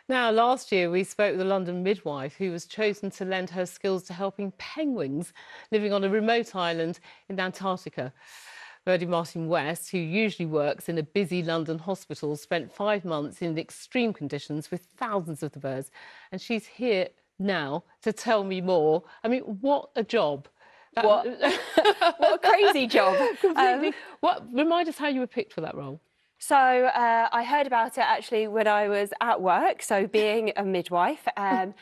Now, last year we spoke with a London midwife who was chosen to lend her skills to helping penguins living on a remote island in Antarctica. Bridie Martin-West, who usually works in a busy London hospital, spent 5 months in extreme conditions with thousands of the birds. And she's here now to tell me more. I mean, what a job. What a crazy job. Completely. Remind us how you were picked for that role. So I heard about it actually when I was at work, so being a midwife, and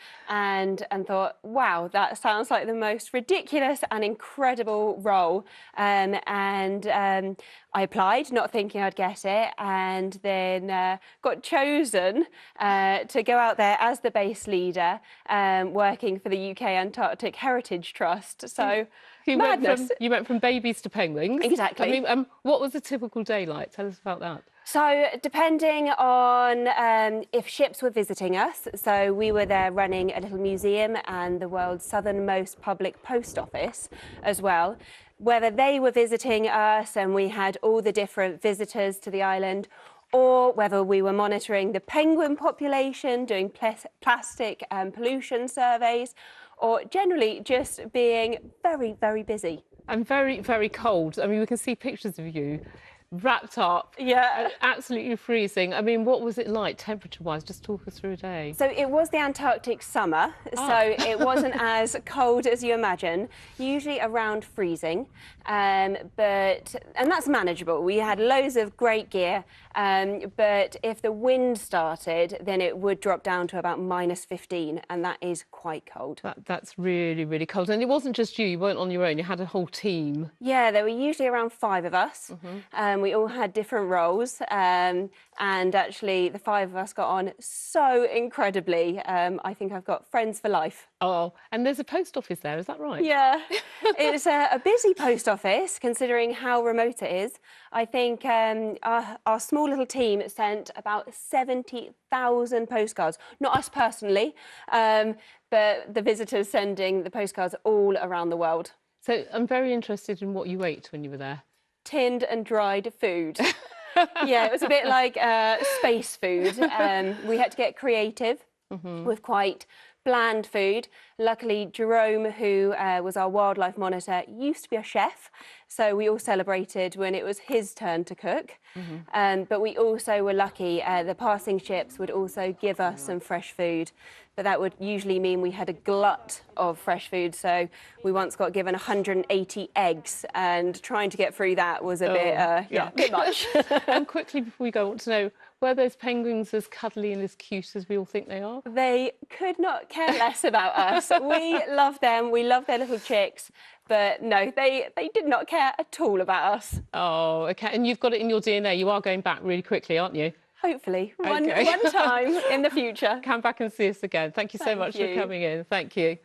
thought, wow, that sounds like the most ridiculous and incredible role. I applied, not thinking I'd get it, and then got chosen to go out there as the base leader, working for the UK Antarctic Heritage Trust. So You madness. went from babies to penguins. Exactly. I mean, what was a typical day like? Tell us about that. So depending on if ships were visiting us, so we were there running a little museum and the world's southernmost public post office as well, whether they were visiting us and we had all the different visitors to the island, or whether we were monitoring the penguin population, doing plastic pollution surveys, or generally just being very, very busy. And very, very cold. I mean, we can see pictures of you wrapped up. Yeah. Absolutely freezing. I mean, what was it like temperature-wise? Just talk us through a day. So it was the Antarctic summer, so it wasn't as cold as you imagine, usually around freezing, and that's manageable. We had loads of great gear, but if the wind started, then it would drop down to about -15, and that is quite cold. That's really, really cold. And it wasn't just you weren't on your own, you had a whole team. Yeah, there were usually around 5 of us. We all had different roles, and actually the 5 of us got on so incredibly. I think I've got friends for life. Oh, and there's a post office there, is that right? Yeah, it's a busy post office considering how remote it is. I think our small little team sent about 70,000 postcards, not us personally, but the visitors sending the postcards all around the world. So I'm very interested in what you ate when you were there. Tinned and dried food. Yeah, it was a bit like space food. We had to get creative with quite bland food. Luckily, Jerome, who was our wildlife monitor, used to be a chef, so we all celebrated when it was his turn to cook. But we also were lucky, the passing ships would also give us some fresh food, but that would usually mean we had a glut of fresh food. So we once got given 180 eggs, and trying to get through that was a bit much. And quickly before we go, I want to know, were those penguins as cuddly and as cute as we all think they are? They could not care less about us. We love them, we love their little chicks, but no, they did not care at all about us. Oh, OK. And you've got it in your DNA. You are going back really quickly, aren't you? Hopefully, Okay. one time in the future. Come back and see us again. Thank you so much for coming in. Thank you.